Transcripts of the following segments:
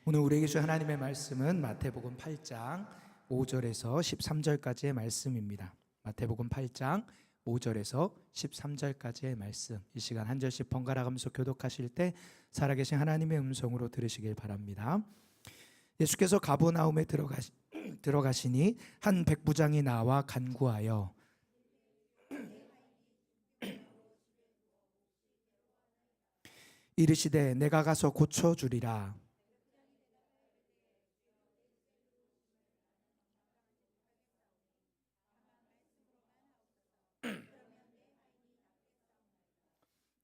오늘 우리에게 주신 하나님의 말씀은 마태복음 8장 5절에서 13절까지의 말씀입니다. 마태복음 8장 5절에서 13절까지의 말씀, 이 시간 한 절씩 번갈아 가면서 교독하실 때 살아계신 하나님의 음성으로 들으시길 바랍니다. 예수께서 가버나움에 들어가시니 한 백부장이 나와 간구하여 이르시되 내가 가서 고쳐주리라.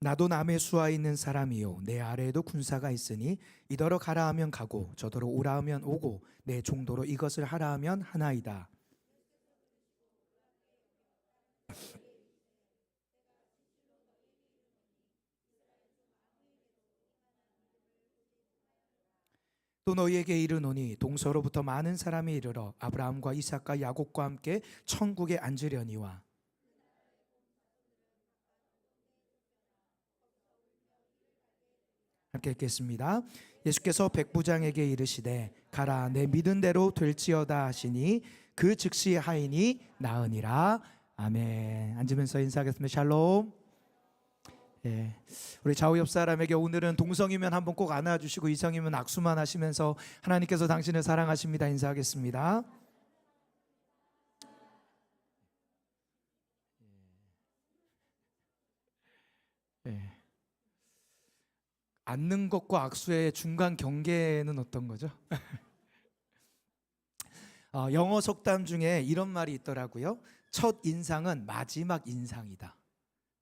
나도 남의 수하에 있는 사람이요 내 아래에도 군사가 있으니 이더러 가라 하면 가고 저더러 오라 하면 오고 내 종도로 이것을 하라 하면 하나이다. 또 너희에게 이르노니 동서로부터 많은 사람이 이르러 아브라함과 이삭과 야곱과 함께 천국에 앉으려니와. 함께 읽겠습니다. 예수께서 백부장에게 이르시되 가라 내 믿은 대로 될지어다 하시니 그 즉시 하이니 나으니라. 아멘. 앉으면서 인사하겠습니다. 샬롬. 예, 우리 좌우 옆 사람에게 오늘은 동성이면 한번 꼭 안아주시고 이성이면 악수만 하시면서 하나님께서 당신을 사랑하십니다 인사하겠습니다. 예. 앉는 것과 악수의 중간 경계는 어떤 거죠? 영어 속담 중에 이런 말이 있더라고요. 첫 인상은 마지막 인상이다.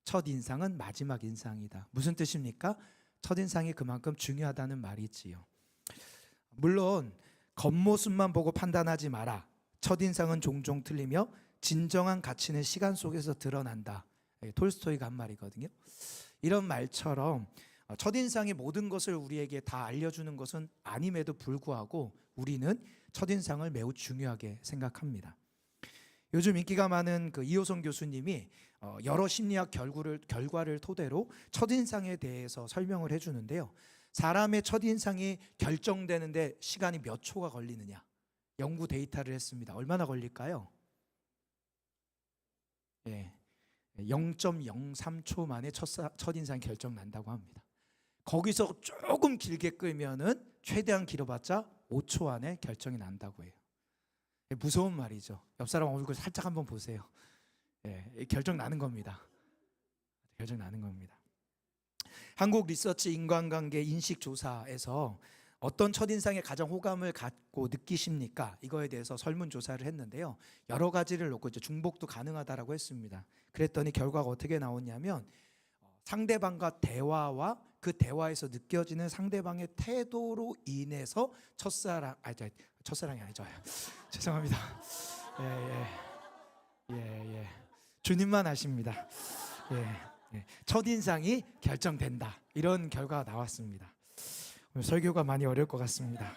첫 인상은 마지막 인상이다. 무슨 뜻입니까? 첫 인상이 그만큼 중요하다는 말이지요. 물론 겉모습만 보고 판단하지 마라. 첫 인상은 종종 틀리며 진정한 가치는 시간 속에서 드러난다. 톨스토이가 한 말이거든요. 이런 말처럼 첫인상이 모든 것을 우리에게 다 알려주는 것은 아님에도 불구하고 우리는 첫인상을 매우 중요하게 생각합니다. 요즘 인기가 많은 그 이호성 교수님이 여러 심리학 결과를 토대로 첫인상에 대해서 설명을 해주는데요. 사람의 첫인상이 결정되는데 시간이 몇 초가 걸리느냐 연구 데이터를 했습니다. 얼마나 걸릴까요? 0.03초 만에 첫인상이 결정난다고 합니다. 거기서 조금 길게 끌면은 최대한 길어봤자 5초 안에 결정이 난다고 해요. 무서운 말이죠. 옆 사람 얼굴 살짝 한번 보세요. 결정 나는 겁니다. 결정 나는 겁니다. 한국 리서치 인간관계 인식조사에서 어떤 첫인상에 가장 호감을 갖고 느끼십니까? 이거에 대해서 설문조사를 했는데요. 여러 가지를 놓고 이제 중복도 가능하다라고 했습니다. 그랬더니 결과가 어떻게 나왔냐면 상대방과 대화와 그 대화에서 느껴지는 상대방의 태도로 인해서 첫사랑이 아니죠. 죄송합니다. 예. 주님만 아십니다. 첫인상이 결정된다. 이런 결과가 나왔습니다. 오늘 설교가 많이 어려울 것 같습니다.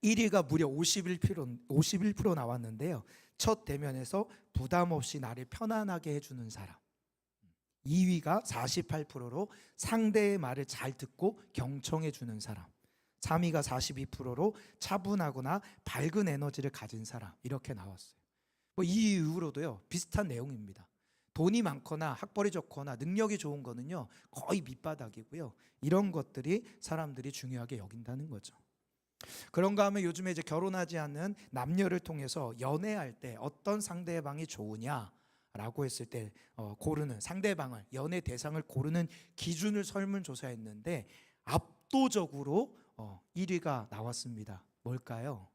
1위가 무려 51% 나왔는데요. 첫 대면에서 부담 없이 나를 편안하게 해주는 사람. 2위가 48%로 상대의 말을 잘 듣고 경청해 주는 사람. 3위가 42%로 차분하거나 밝은 에너지를 가진 사람. 이렇게 나왔어요. 이 이후로도요 비슷한 내용입니다. 돈이 많거나 학벌이 좋거나 능력이 좋은 거는요 거의 밑바닥이고요. 이런 것들이 사람들이 중요하게 여긴다는 거죠. 그런가 하면 요즘에 이제 결혼하지 않는 남녀를 통해서 연애할 때 어떤 상대방이 좋으냐 라고 했을 때 고르는 상대방을 연애 대상을 고르는 기준을 설문조사했는데 압도적으로 1위가 나왔습니다. 뭘까요?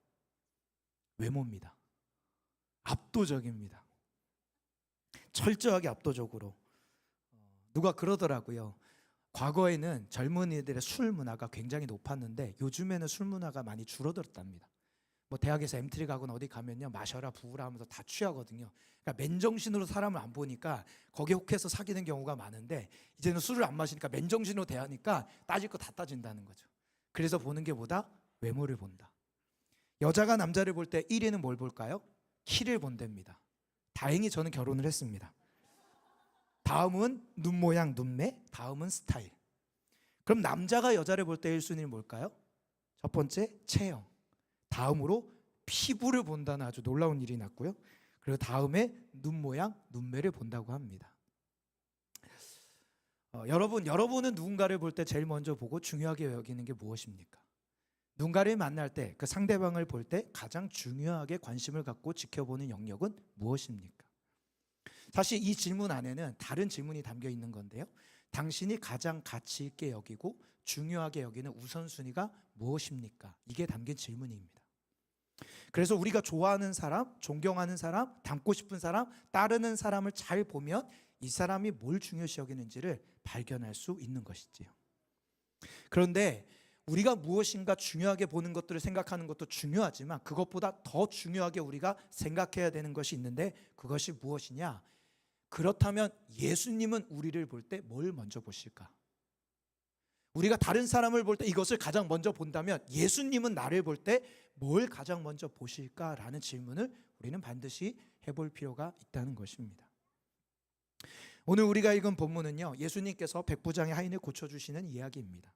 외모입니다. 압도적입니다. 철저하게 압도적으로. 누가 그러더라고요. 과거에는 젊은이들의 술 문화가 굉장히 높았는데 요즘에는 술 문화가 많이 줄어들었답니다. 대학에서 엠트리 가거나 어디 가면요 마셔라 부으라 하면서 다 취하거든요. 그러니까 맨정신으로 사람을 안 보니까 거기에 혹해서 사귀는 경우가 많은데 이제는 술을 안 마시니까 맨정신으로 대하니까 따질 거 다 따진다는 거죠. 그래서 보는 게 뭐다? 외모를 본다. 여자가 남자를 볼 때 1위는 뭘 볼까요? 키를 본답니다. 다행히 저는 결혼을 했습니다. 다음은 눈 모양, 눈매, 다음은 스타일. 그럼 남자가 여자를 볼 때 1순위는 뭘까요? 첫 번째 체형, 다음으로 피부를 본다는 아주 놀라운 일이 났고요. 그리고 다음에 눈 모양, 눈매를 본다고 합니다. 여러분은 누군가를 볼 때 제일 먼저 보고 중요하게 여기는 게 무엇입니까? 누군가를 만날 때, 그 상대방을 볼 때 가장 중요하게 관심을 갖고 지켜보는 영역은 무엇입니까? 사실 이 질문 안에는 다른 질문이 담겨 있는 건데요. 당신이 가장 가치 있게 여기고 중요하게 여기는 우선순위가 무엇입니까? 이게 담긴 질문입니다. 그래서 우리가 좋아하는 사람, 존경하는 사람, 닮고 싶은 사람, 따르는 사람을 잘 보면 이 사람이 뭘 중요시 여기는지를 발견할 수 있는 것이지요. 그런데 우리가 무엇인가 중요하게 보는 것들을 생각하는 것도 중요하지만 그것보다 더 중요하게 우리가 생각해야 되는 것이 있는데 그것이 무엇이냐? 그렇다면 예수님은 우리를 볼 때 뭘 먼저 보실까? 우리가 다른 사람을 볼 때 이것을 가장 먼저 본다면 예수님은 나를 볼 때 뭘 가장 먼저 보실까라는 질문을 우리는 반드시 해볼 필요가 있다는 것입니다. 오늘 우리가 읽은 본문은요, 예수님께서 백부장의 하인을 고쳐주시는 이야기입니다.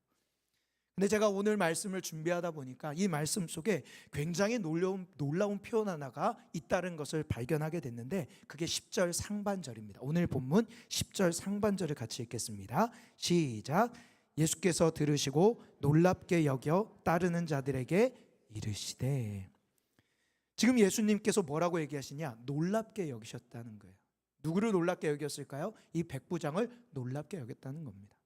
근데 제가 오늘 말씀을 준비하다 보니까 이 말씀 속에 굉장히 놀라운 표현 하나가 있다는 것을 발견하게 됐는데 그게 10절 상반절입니다. 오늘 본문 10절 상반절을 같이 읽겠습니다. 시작. 예수께서 들으시고 놀랍게 여겨 따르는 자들에게 이르시되. 지금 예수님께서 뭐라고 얘기하시냐? 놀랍게 여기셨다는 거예요. 누구를 놀랍게 여겼을까요? 이 백부장을 놀랍게 여겼다는 겁니다.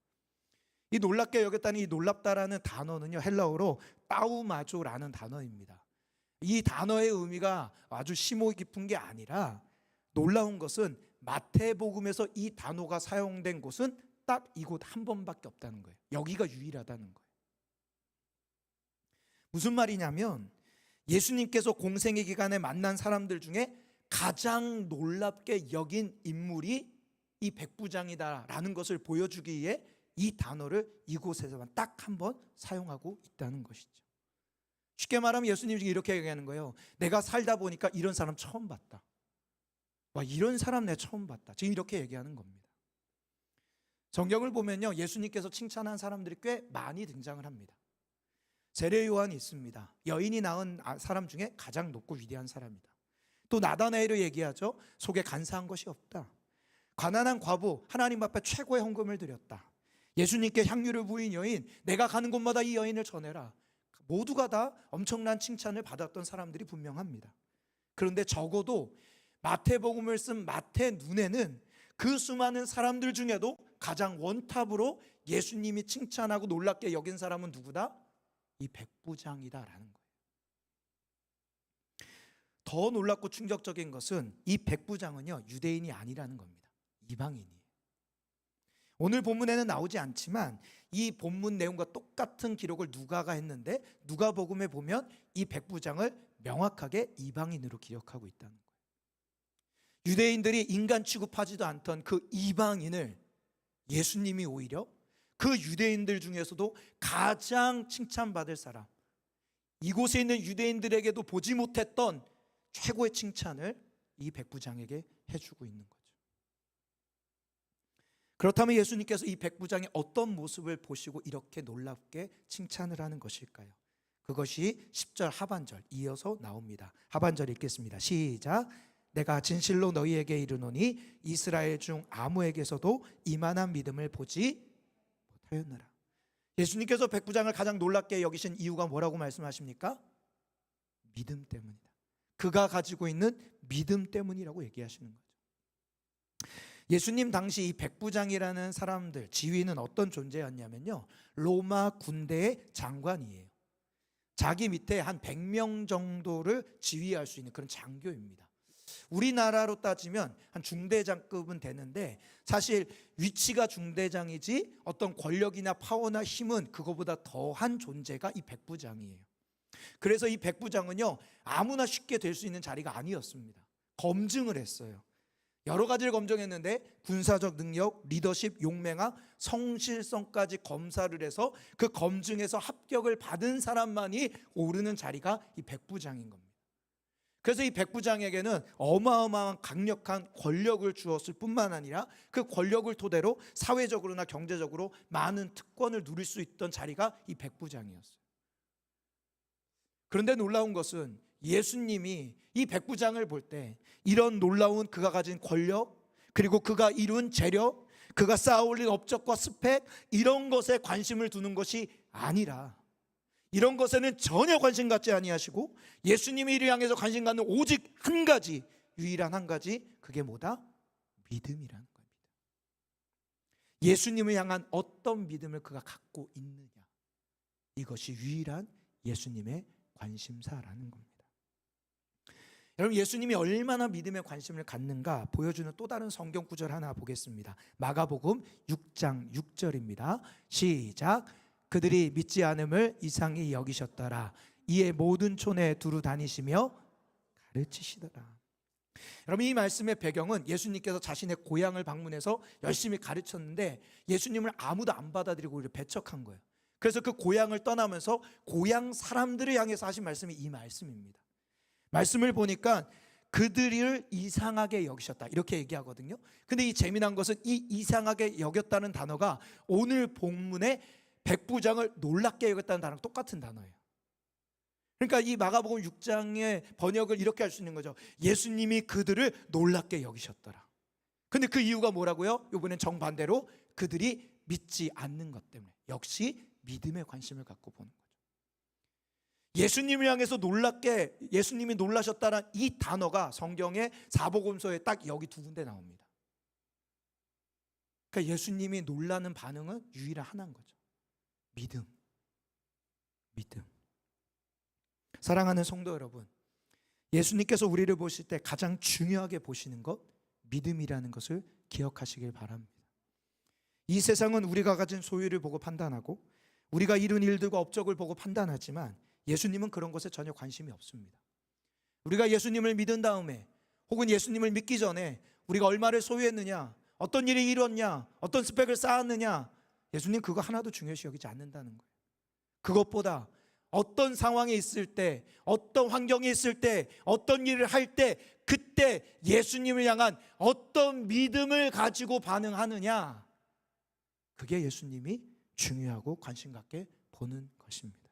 이 놀랍게 여겼다는 이 놀랍다라는 단어는요, 헬라어로 따우마조라는 단어입니다. 이 단어의 의미가 아주 심오 깊은 게 아니라 놀라운 것은 마태복음에서 이 단어가 사용된 곳은 딱 이곳 한 번밖에 없다는 거예요. 여기가 유일하다는 거예요. 무슨 말이냐면 예수님께서 공생의 기간에 만난 사람들 중에 가장 놀랍게 여긴 인물이 이 백부장이다라는 것을 보여주기 위해 이 단어를 이곳에서만 딱 한 번 사용하고 있다는 것이죠. 쉽게 말하면 예수님이 이렇게 얘기하는 거예요. 내가 살다 보니까 이런 사람 처음 봤다. 와, 이런 사람 내가 처음 봤다. 지금 이렇게 얘기하는 겁니다. 성경을 보면요, 예수님께서 칭찬한 사람들이 꽤 많이 등장을 합니다. 세례 요한이 있습니다. 여인이 낳은 사람 중에 가장 높고 위대한 사람이다. 또 나다나엘을 얘기하죠. 속에 간사한 것이 없다. 가난한 과부, 하나님 앞에 최고의 헌금을 드렸다. 예수님께 향유를 부인 여인, 내가 가는 곳마다 이 여인을 전해라. 모두가 다 엄청난 칭찬을 받았던 사람들이 분명합니다. 그런데 적어도 마태복음을 쓴 마태 눈에는 그 수많은 사람들 중에도 가장 원탑으로 예수님이 칭찬하고 놀랍게 여긴 사람은 누구다? 이 백부장이다라는 거예요. 더 놀랍고 충격적인 것은 이 백부장은요, 유대인이 아니라는 겁니다. 이방인이에요. 오늘 본문에는 나오지 않지만 이 본문 내용과 똑같은 기록을 누가가 했는데 누가복음에 보면 이 백부장을 명확하게 이방인으로 기억하고 있다는 거예요. 유대인들이 인간 취급하지도 않던 그 이방인을 예수님이 오히려 그 유대인들 중에서도 가장 칭찬받을 사람, 이곳에 있는 유대인들에게도 보지 못했던 최고의 칭찬을 이 백부장에게 해주고 있는 거죠. 그렇다면 예수님께서 이 백부장의 어떤 모습을 보시고 이렇게 놀랍게 칭찬을 하는 것일까요? 그것이 10절 하반절 이어서 나옵니다. 하반절 읽겠습니다. 시작. 내가 진실로 너희에게 이르노니 이스라엘 중 아무에게서도 이만한 믿음을 보지 못하였느라. 예수님께서 백부장을 가장 놀랍게 여기신 이유가 뭐라고 말씀하십니까? 믿음 때문이다. 그가 가지고 있는 믿음 때문이라고 얘기하시는 거죠. 예수님 당시 이 백부장이라는 사람들, 지휘는 어떤 존재였냐면요, 로마 군대의 장관이에요. 자기 밑에 한 100명 정도를 지휘할 수 있는 그런 장교입니다. 우리나라로 따지면 한 중대장급은 되는데 사실 위치가 중대장이지 어떤 권력이나 파워나 힘은 그거보다 더한 존재가 이 백부장이에요. 그래서 이 백부장은요, 아무나 쉽게 될 수 있는 자리가 아니었습니다. 검증을 했어요. 여러 가지를 검증했는데 군사적 능력, 리더십, 용맹함, 성실성까지 검사를 해서 그 검증에서 합격을 받은 사람만이 오르는 자리가 이 백부장인 겁니다. 그래서 이 백부장에게는 어마어마한 강력한 권력을 주었을 뿐만 아니라 그 권력을 토대로 사회적으로나 경제적으로 많은 특권을 누릴 수 있던 자리가 이 백부장이었어요. 그런데 놀라운 것은 예수님이 이 백부장을 볼 때 이런 놀라운 그가 가진 권력, 그리고 그가 이룬 재력, 그가 쌓아올린 업적과 스펙, 이런 것에 관심을 두는 것이 아니라, 이런 것에는 전혀 관심 갖지 아니하시고 예수님이 이를 향해서 관심 갖는 오직 한 가지, 유일한 한 가지, 그게 뭐다? 믿음이라는 겁니다. 예수님을 향한 어떤 믿음을 그가 갖고 있느냐, 이것이 유일한 예수님의 관심사라는 겁니다. 여러분, 예수님이 얼마나 믿음에 관심을 갖는가 보여주는 또 다른 성경 구절 하나 보겠습니다. 마가복음 6장 6절입니다. 시작. 그들이 믿지 않음을 이상히 여기셨더라. 이에 모든 촌에 두루 다니시며 가르치시더라. 여러분, 이 말씀의 배경은 예수님께서 자신의 고향을 방문해서 열심히 가르쳤는데 예수님을 아무도 안 받아들이고 오히려 배척한 거예요. 그래서 그 고향을 떠나면서 고향 사람들을 향해서 하신 말씀이 이 말씀입니다. 말씀을 보니까 그들을 이상하게 여기셨다, 이렇게 얘기하거든요. 근데 이 재미난 것은 이 이상하게 여겼다는 단어가 오늘 본문의 백부장을 놀랍게 여겼다는 단어랑 똑같은 단어예요. 그러니까 이 마가복음 6장의 번역을 이렇게 할 수 있는 거죠. 예수님이 그들을 놀랍게 여기셨더라. 근데 그 이유가 뭐라고요? 이번엔 정반대로 그들이 믿지 않는 것 때문에, 역시 믿음에 관심을 갖고 보는 거죠. 예수님을 향해서 놀랍게, 예수님이 놀라셨다는 이 단어가 성경의 사복음서에 딱 여기 두 군데 나옵니다. 그러니까 예수님이 놀라는 반응은 유일한 하나인 거죠. 믿음. 사랑하는 성도 여러분, 예수님께서 우리를 보실 때 가장 중요하게 보시는 것, 믿음이라는 것을 기억하시길 바랍니다. 이 세상은 우리가 가진 소유를 보고 판단하고 우리가 이룬 일들과 업적을 보고 판단하지만 예수님은 그런 것에 전혀 관심이 없습니다. 우리가 예수님을 믿은 다음에 혹은 예수님을 믿기 전에 우리가 얼마를 소유했느냐, 어떤 일을 이뤘냐, 어떤 스펙을 쌓았느냐, 예수님 그거 하나도 중요시 여기지 않는다는 거예요. 그것보다 어떤 상황에 있을 때, 어떤 환경에 있을 때, 어떤 일을 할 때, 그때 예수님을 향한 어떤 믿음을 가지고 반응하느냐, 그게 예수님이 중요하고 관심 갖게 보는 것입니다.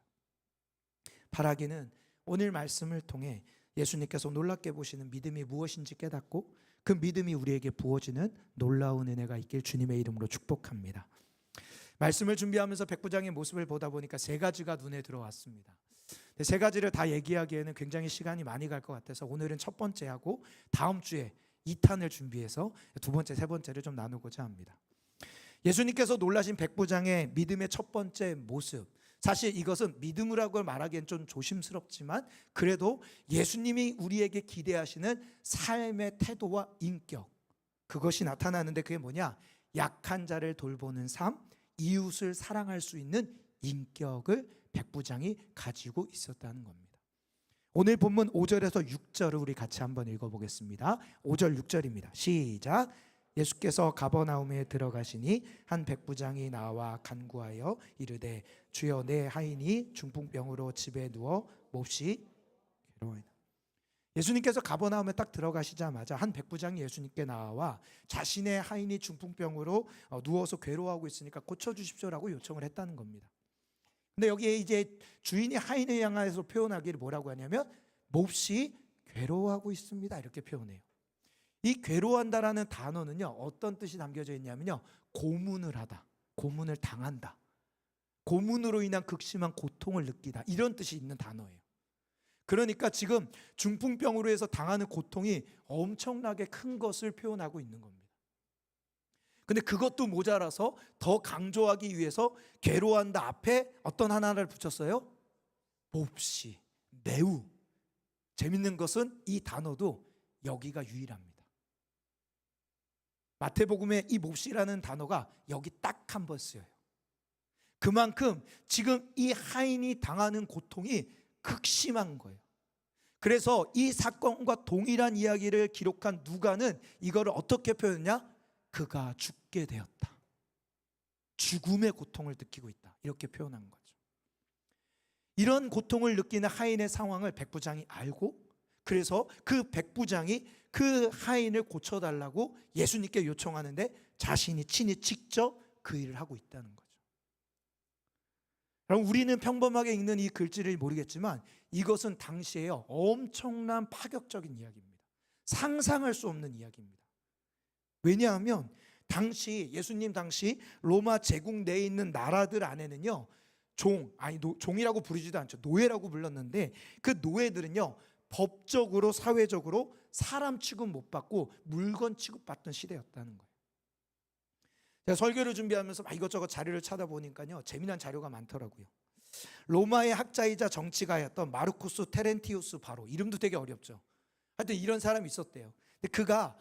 바라기는 오늘 말씀을 통해 예수님께서 놀랍게 보시는 믿음이 무엇인지 깨닫고 그 믿음이 우리에게 부어지는 놀라운 은혜가 있길 주님의 이름으로 축복합니다. 말씀을 준비하면서 백부장의 모습을 보다 보니까 세 가지가 눈에 들어왔습니다. 세 가지를 다 얘기하기에는 굉장히 시간이 많이 갈 것 같아서 오늘은 첫 번째 하고 다음 주에 2탄을 준비해서 두 번째, 세 번째를 좀 나누고자 합니다. 예수님께서 놀라신 백부장의 믿음의 첫 번째 모습, 사실 이것은 믿음이라고 말하기엔 좀 조심스럽지만 그래도 예수님이 우리에게 기대하시는 삶의 태도와 인격, 그것이 나타나는데 그게 뭐냐? 약한 자를 돌보는 삶, 이웃을 사랑할 수 있는 인격을 백부장이 가지고 있었다는 겁니다. 오늘 본문 5절에서 6절을 우리 같이 한번 읽어보겠습니다. 5절 6절입니다. 시작. 예수께서 가버나움에 들어가시니 한 백부장이 나와 간구하여 이르되 주여 내 하인이 중풍병으로 집에 누워 몹시 괴로워하나이다. 예수님께서 가버나움에 딱 들어가시자마자 한 백부장이 예수님께 나와 자신의 하인이 중풍병으로 누워서 괴로워하고 있으니까 고쳐주십시오라고 요청을 했다는 겁니다. 근데 여기에 이제 주인이 하인을 향해서 표현하기를 뭐라고 하냐면 몹시 괴로워하고 있습니다, 이렇게 표현해요. 이 괴로워한다라는 단어는요, 어떤 뜻이 담겨져 있냐면요, 고문을 하다, 고문을 당한다, 고문으로 인한 극심한 고통을 느끼다, 이런 뜻이 있는 단어예요. 그러니까 지금 중풍병으로 해서 당하는 고통이 엄청나게 큰 것을 표현하고 있는 겁니다. 근데 그것도 모자라서 더 강조하기 위해서 괴로워한다 앞에 어떤 하나를 붙였어요? 몹시, 매우. 재밌는 것은 이 단어도 여기가 유일합니다. 마태복음에 이 몹시라는 단어가 여기 딱 한 번 쓰여요. 그만큼 지금 이 하인이 당하는 고통이 극심한 거예요. 그래서 이 사건과 동일한 이야기를 기록한 누가는 이거를 어떻게 표현했냐? 그가 죽게 되었다, 죽음의 고통을 느끼고 있다, 이렇게 표현한 거죠. 이런 고통을 느끼는 하인의 상황을 백부장이 알고 그래서 그 백부장이 그 하인을 고쳐달라고 예수님께 요청하는데 자신이 친히 직접 그 일을 하고 있다는 거죠. 그럼 우리는 평범하게 읽는 이 글귀를 모르겠지만 이것은 당시에 엄청난 파격적인 이야기입니다. 상상할 수 없는 이야기입니다. 왜냐하면 예수님 당시 로마 제국 내에 있는 나라들 안에는요, 종이라고 부르지도 않죠. 노예라고 불렀는데 그 노예들은요, 법적으로 사회적으로 사람 취급 못 받고 물건 취급받던 시대였다는 거예요. 제가 설교를 준비하면서 이것저것 자료를 찾아보니까요, 재미난 자료가 많더라고요. 로마의 학자이자 정치가였던 마르쿠스 테렌티우스 바로, 이름도 되게 어렵죠. 하여튼 이런 사람이 있었대요. 근데 그가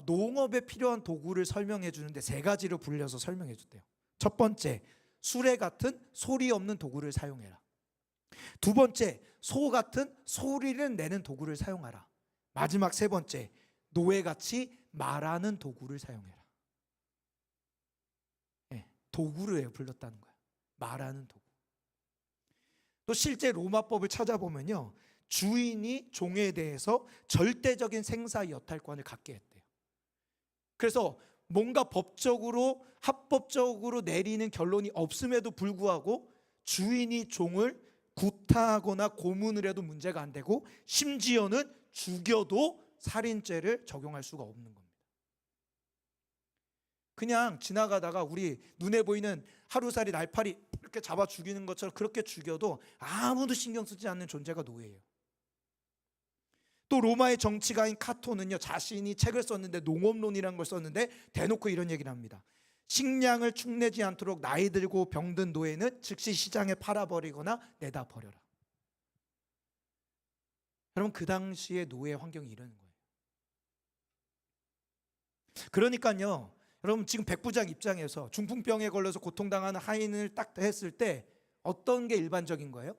농업에 필요한 도구를 설명해 주는데 세 가지로 분려서 설명해 줬대요. 첫 번째, 수레 같은 소리 없는 도구를 사용해라. 두 번째, 소 같은 소리를 내는 도구를 사용하라. 마지막 세 번째, 노예같이 말하는 도구를 사용해라. 도구를 불렀다는 거야. 말하는 도구. 또 실제 로마법을 찾아보면요, 주인이 종에 대해서 절대적인 생사 여탈권을 갖게 했대요. 그래서 뭔가 법적으로 합법적으로 내리는 결론이 없음에도 불구하고 주인이 종을 구타하거나 고문을 해도 문제가 안 되고 심지어는 죽여도 살인죄를 적용할 수가 없는 겁니다. 그냥 지나가다가 우리 눈에 보이는 하루살이 날파리 이렇게 잡아 죽이는 것처럼 그렇게 죽여도 아무도 신경 쓰지 않는 존재가 노예예요. 또 로마의 정치가인 카토는요, 자신이 책을 썼는데, 농업론이라는 걸 썼는데 대놓고 이런 얘기를 합니다. 식량을 축내지 않도록 나이 들고 병든 노예는 즉시 시장에 팔아버리거나 내다 버려라. 여러분, 그 당시의 노예 환경이 이러는 거예요. 그러니까요, 여러분, 지금 백부장 입장에서 중풍병에 걸려서 고통당하는 하인을 딱 했을 때 어떤 게 일반적인 거예요?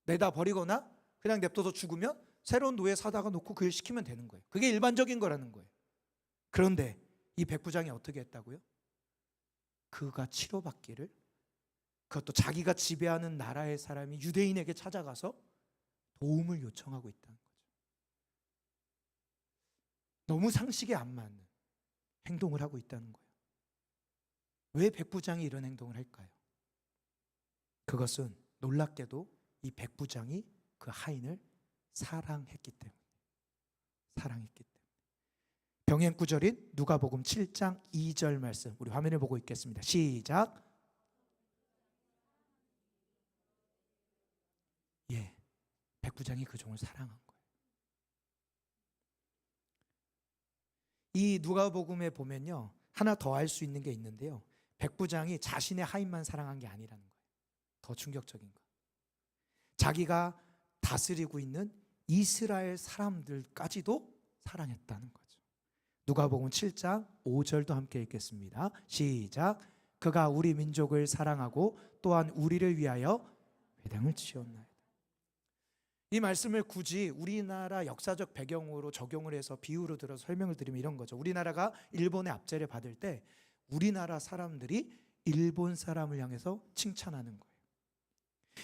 내다 버리거나 그냥 냅둬서 죽으면 새로운 노예 사다가 놓고 그 일 시키면 되는 거예요. 그게 일반적인 거라는 거예요. 그런데 이 백부장이 어떻게 했다고요? 그가 치료받기를, 그것도 자기가 지배하는 나라의 사람이 유대인에게 찾아가서 도움을 요청하고 있다는 거죠. 너무 상식에 안 맞는 행동을 하고 있다는 거예요. 왜 백부장이 이런 행동을 할까요? 그것은 놀랍게도 이 백부장이 그 하인을 사랑했기 때문에. 병행 구절인 누가복음 7장 2절 말씀, 우리 화면을 보고 있겠습니다. 시작. 백부장이 그 종을 사랑한 거예요. 이 누가복음에 보면요, 하나 더 알 수 있는 게 있는데요, 백부장이 자신의 하인만 사랑한 게 아니라는 거예요. 더 충격적인 거, 자기가 다스리고 있는 이스라엘 사람들까지도 사랑했다는 거죠. 누가복음 7장 5절도 함께 읽겠습니다. 시작. 그가 우리 민족을 사랑하고 또한 우리를 위하여 회당을 지었나이다. 이 말씀을 굳이 우리나라 역사적 배경으로 적용을 해서 비유로 들어서 설명을 드리면 이런 거죠. 우리나라가 일본의 압제를 받을 때 우리나라 사람들이 일본 사람을 향해서 칭찬하는 거예요.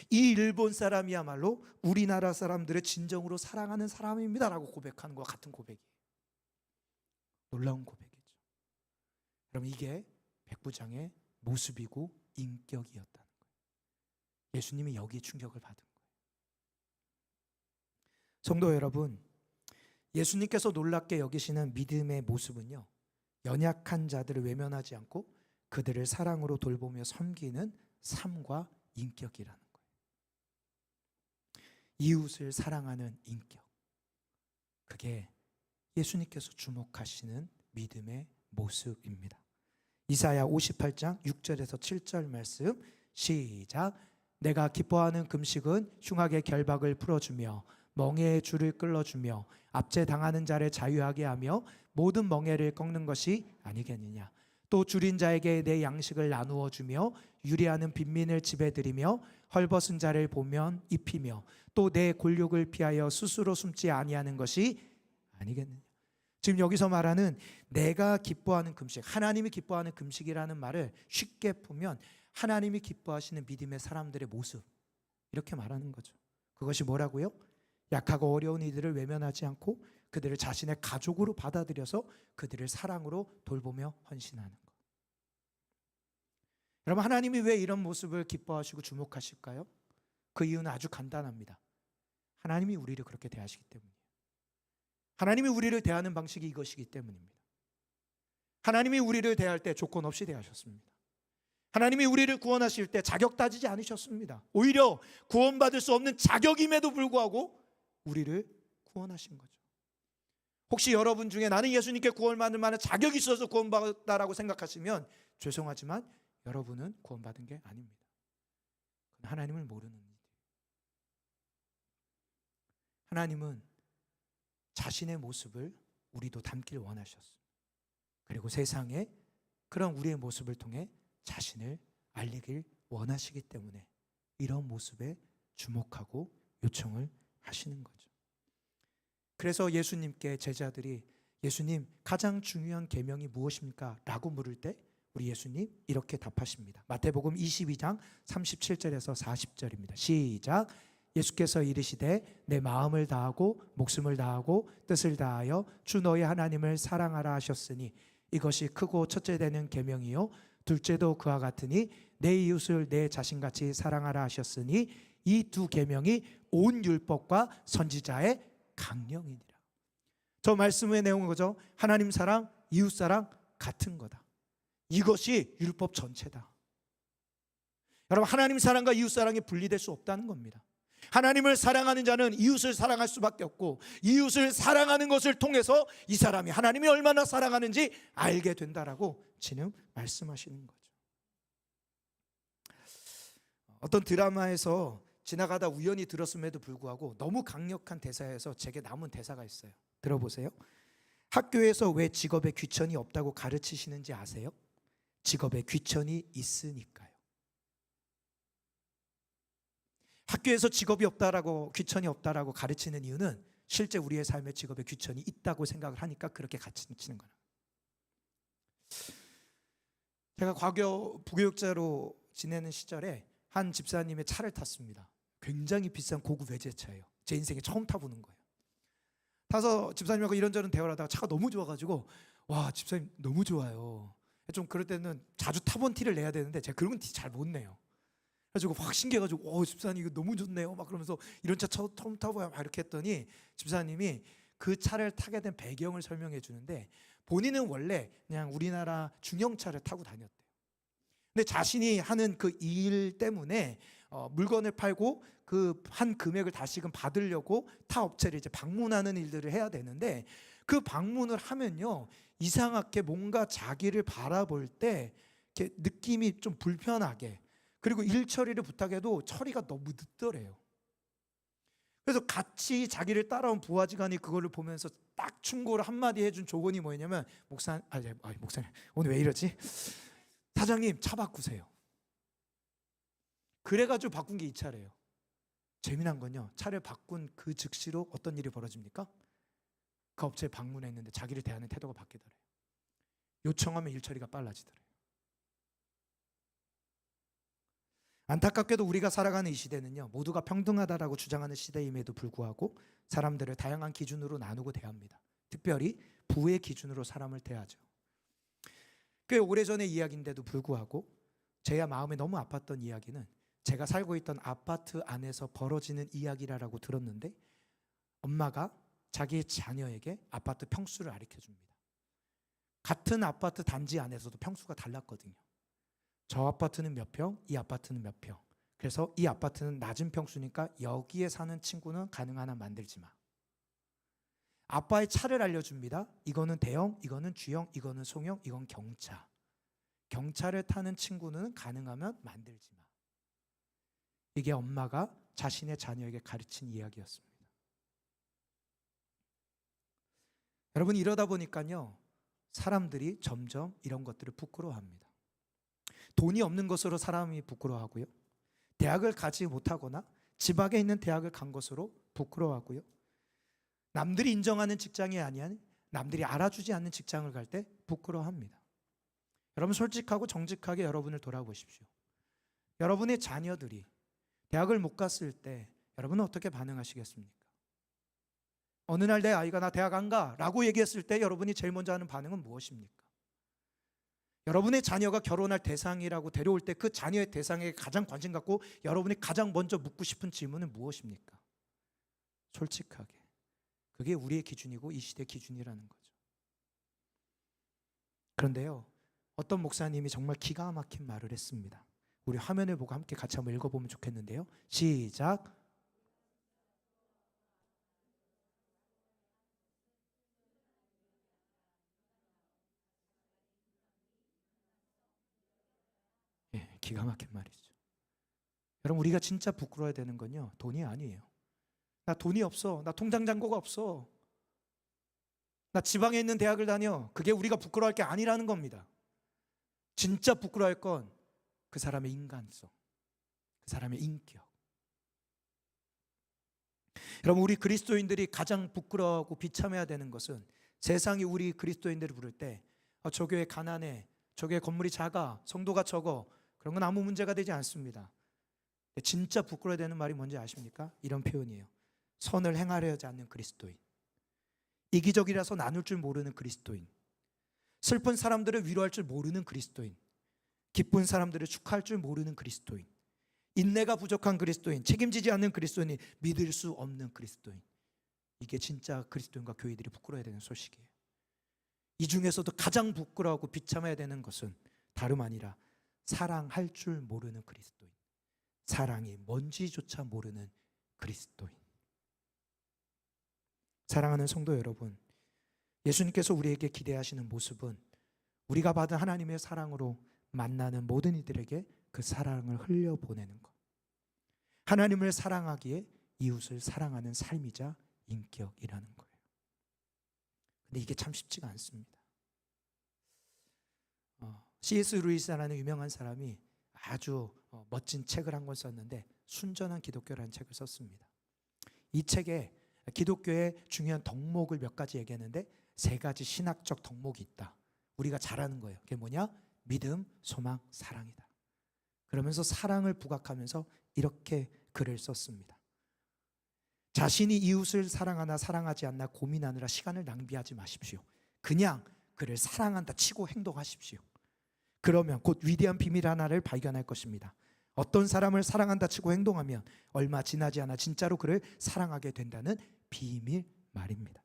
이 일본 사람이야말로 우리나라 사람들의 진정으로 사랑하는 사람입니다라고 고백하는 것과 같은 고백이에요. 놀라운 고백이죠. 그럼 이게 백부장의 모습이고 인격이었다는 거예요. 예수님이 여기에 충격을 받은 거예요. 성도 여러분, 예수님께서 놀랍게 여기시는 믿음의 모습은요, 연약한 자들을 외면하지 않고 그들을 사랑으로 돌보며 섬기는 삶과 인격이라는 거예요. 이웃을 사랑하는 인격, 그게 예수님께서 주목하시는 믿음의 모습입니다. 이사야 58장 6절에서 7절 말씀, 시작. 내가 기뻐하는 금식은 흉악의 결박을 풀어주며 멍에의 줄을 끌어주며 압제당하는 자를 자유하게 하며 모든 멍에를 꺾는 것이 아니겠느냐. 또 줄인 자에게 내 양식을 나누어 주며 유리하는 빈민을 집에 들이며 헐벗은 자를 보면 입히며 또 내 골욕을 피하여 스스로 숨지 아니하는 것이 아니겠느냐. 지금 여기서 말하는 내가 기뻐하는 금식, 하나님이 기뻐하는 금식이라는 말을 쉽게 보면 하나님이 기뻐하시는 믿음의 사람들의 모습, 이렇게 말하는 거죠. 그것이 뭐라고요? 약하고 어려운 이들을 외면하지 않고 그들을 자신의 가족으로 받아들여서 그들을 사랑으로 돌보며 헌신하는 것. 여러분, 하나님이 왜 이런 모습을 기뻐하시고 주목하실까요? 그 이유는 아주 간단합니다. 하나님이 우리를 그렇게 대하시기 때문이에요. 하나님이 우리를 대하는 방식이 이것이기 때문입니다. 하나님이 우리를 대할 때 조건 없이 대하셨습니다. 하나님이 우리를 구원하실 때 자격 따지지 않으셨습니다. 오히려 구원받을 수 없는 자격임에도 불구하고 우리를 구원하신 거죠. 혹시 여러분 중에 나는 예수님께 구원받을 만한 자격이 있어서 구원받았다라고 생각하시면 죄송하지만 여러분은 구원받은 게 아닙니다. 그건 하나님을 모르는 일이에요. 하나님은 자신의 모습을 우리도 담길 원하셨습니다. 그리고 세상에 그런 우리의 모습을 통해 자신을 알리길 원하시기 때문에 이런 모습에 주목하고 요청을 하시는 거죠. 그래서 예수님께 제자들이 예수님 가장 중요한 계명이 무엇입니까? 라고 물을 때 우리 예수님 이렇게 답하십니다. 마태복음 22장 37절에서 40절입니다. 시작. 예수께서 이르시되 내 마음을 다하고 목숨을 다하고 뜻을 다하여 주 너희 하나님을 사랑하라 하셨으니 이것이 크고 첫째 되는 계명이요 둘째도 그와 같으니 내 이웃을 내 자신같이 사랑하라 하셨으니 이 두 계명이 온 율법과 선지자의 강령이니라. 저 말씀의 내용은 거죠. 하나님 사랑, 이웃 사랑 같은 거다. 이것이 율법 전체다. 여러분, 하나님 사랑과 이웃 사랑이 분리될 수 없다는 겁니다. 하나님을 사랑하는 자는 이웃을 사랑할 수밖에 없고 이웃을 사랑하는 것을 통해서 이 사람이 하나님이 얼마나 사랑하는지 알게 된다라고 지금 말씀하시는 거죠. 어떤 드라마에서 지나가다 우연히 들었음에도 불구하고 너무 강력한 대사에서 제게 남은 대사가 있어요. 들어보세요. 학교에서 왜 직업에 귀천이 없다고 가르치시는지 아세요? 직업에 귀천이 있으니까요. 학교에서 직업이 없다라고 귀천이 없다라고 가르치는 이유는 실제 우리의 삶에 직업에 귀천이 있다고 생각을 하니까 그렇게 가르치는 거예요. 제가 과거 부교육자로 지내는 시절에 한 집사님의 차를 탔습니다. 굉장히 비싼 고급 외제차예요. 제 인생에 처음 타보는 거예요. 타서 집사님하고 이런저런 대화를 하다가 차가 너무 좋아가지고 와 집사님 너무 좋아요. 좀 그럴 때는 자주 타본 티를 내야 되는데 제가 그런 티 잘 못 내요. 그래가지고 확 신기해가지고 집사님 이거 너무 좋네요 막 그러면서 이런 차 처음 타봐요 막 이렇게 했더니 집사님이 그 차를 타게 된 배경을 설명해 주는데 본인은 원래 그냥 우리나라 중형차를 타고 다녔대요. 근데 자신이 하는 그 일 때문에 물건을 팔고 그 한 금액을 다시금 받으려고 타 업체를 이제 방문하는 일들을 해야 되는데 그 방문을 하면요 이상하게 뭔가 자기를 바라볼 때 이렇게 느낌이 좀 불편하게 그리고 일 처리를 부탁해도 처리가 너무 늦더래요. 그래서 같이 자기를 따라온 부하지간이 그거를 보면서 딱 충고를 한마디 해준 조언이 뭐냐면 목사님 오늘 왜 이러지? 사장님 차 바꾸세요. 그래가지고 바꾼 게 이 차래요. 재미난 건요 차를 바꾼 그 즉시로 어떤 일이 벌어집니까? 그 업체에 방문했는데 자기를 대하는 태도가 바뀌더래요. 요청하면 일 처리가 빨라지더래요. 안타깝게도 우리가 살아가는 이 시대는요 모두가 평등하다라고 주장하는 시대임에도 불구하고 사람들을 다양한 기준으로 나누고 대합니다. 특별히 부의 기준으로 사람을 대하죠. 꽤 오래전의 이야기인데도 불구하고 제가 마음에 너무 아팠던 이야기는 제가 살고 있던 아파트 안에서 벌어지는 이야기라고 들었는데 엄마가 자기 자녀에게 아파트 평수를 가르쳐줍니다. 같은 아파트 단지 안에서도 평수가 달랐거든요. 저 아파트는 몇 평, 이 아파트는 몇 평. 그래서 이 아파트는 낮은 평수니까 여기에 사는 친구는 가능한 한 만들지 마. 아빠의 차를 알려줍니다. 이거는 대형, 이거는 G형, 이거는 송형, 이건 경차. 경차를 타는 친구는 가능하면 만들지 마. 이게 엄마가 자신의 자녀에게 가르친 이야기였습니다. 여러분 이러다 보니까요 사람들이 점점 이런 것들을 부끄러워합니다. 돈이 없는 것으로 사람이 부끄러워하고요. 대학을 가지 못하거나 집 밖에 있는 대학을 간 것으로 부끄러워하고요. 남들이 인정하는 직장이 아닌 남들이 알아주지 않는 직장을 갈 때 부끄러워합니다. 여러분 솔직하고 정직하게 여러분을 돌아보십시오. 여러분의 자녀들이 대학을 못 갔을 때 여러분은 어떻게 반응하시겠습니까? 어느 날 내 아이가 나 대학 안 가 라고 얘기했을 때 여러분이 제일 먼저 하는 반응은 무엇입니까? 여러분의 자녀가 결혼할 대상이라고 데려올 때 그 자녀의 대상에 가장 관심 갖고 여러분이 가장 먼저 묻고 싶은 질문은 무엇입니까? 솔직하게. 그게 우리의 기준이고 이 시대의 기준이라는 거죠. 그런데요, 어떤 목사님이 정말 기가 막힌 말을 했습니다. 우리 화면을 보고 함께 같이 한번 읽어보면 좋겠는데요. 시작. 예, 기가 막힌 말이죠. 여러분, 우리가 진짜 부끄러워야 되는 건요, 돈이 아니에요. 나 돈이 없어. 나 통장 잔고가 없어. 나 지방에 있는 대학을 다녀. 그게 우리가 부끄러워할 게 아니라는 겁니다. 진짜 부끄러워할 건 그 사람의 인간성, 그 사람의 인격. 여러분, 우리 그리스도인들이 가장 부끄러워하고 비참해야 되는 것은 세상이 우리 그리스도인들을 부를 때 저 교회 가난해, 저 교회 건물이 작아, 성도가 적어, 그런 건 아무 문제가 되지 않습니다. 진짜 부끄러워야 되는 말이 뭔지 아십니까? 이런 표현이에요. 선을 행하려 하지 않는 그리스도인, 이기적이라서 나눌 줄 모르는 그리스도인, 슬픈 사람들을 위로할 줄 모르는 그리스도인, 기쁜 사람들을 축하할 줄 모르는 그리스도인, 인내가 부족한 그리스도인, 책임지지 않는 그리스도인이 믿을 수 없는 그리스도인. 이게 진짜 그리스도인과 교회들이 부끄러워야 되는 소식이에요. 이 중에서도 가장 부끄러워하고 비참해야 되는 것은 다름 아니라 사랑할 줄 모르는 그리스도인, 사랑이 뭔지조차 모르는 그리스도인. 사랑하는 성도 여러분, 예수님께서 우리에게 기대하시는 모습은 우리가 받은 하나님의 사랑으로 만나는 모든 이들에게 그 사랑을 흘려보내는 것, 하나님을 사랑하기에 이웃을 사랑하는 삶이자 인격이라는 거예요. 근데 이게 참 쉽지가 않습니다. C.S. 루이스라는 유명한 사람이 아주 멋진 책을 한 권 썼는데 순전한 기독교라는 책을 썼습니다. 이 책에 기독교의 중요한 덕목을 몇 가지 얘기했는데 세 가지 신학적 덕목이 있다. 우리가 잘 아는 거예요. 그게 뭐냐? 믿음, 소망, 사랑이다. 그러면서 사랑을 부각하면서 이렇게 글을 썼습니다. 자신이 이웃을 사랑하나 사랑하지 않나 고민하느라 시간을 낭비하지 마십시오. 그냥 그를 사랑한다 치고 행동하십시오. 그러면 곧 위대한 비밀 하나를 발견할 것입니다. 어떤 사람을 사랑한다 치고 행동하면 얼마 지나지 않아 진짜로 그를 사랑하게 된다는 비밀 말입니다.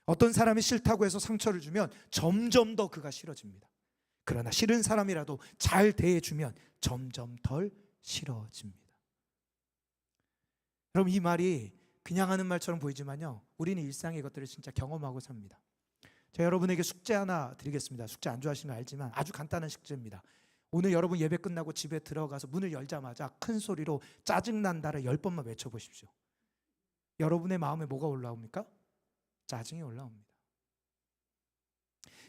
어떤 사람이 싫다고 해서 상처를 주면 점점 더 그가 싫어집니다. 그러나 싫은 사람이라도 잘 대해주면 점점 덜 싫어집니다. 여러분, 이 말이 그냥 하는 말처럼 보이지만요, 우리는 일상의 이것들을 진짜 경험하고 삽니다. 제가 여러분에게 숙제 하나 드리겠습니다. 숙제 안 좋아하시는 거 알지만 아주 간단한 숙제입니다. 오늘 여러분 예배 끝나고 집에 들어가서 문을 열자마자 큰 소리로 짜증난다를 10번만 외쳐보십시오. 여러분의 마음에 뭐가 올라옵니까? 짜증이 올라옵니다.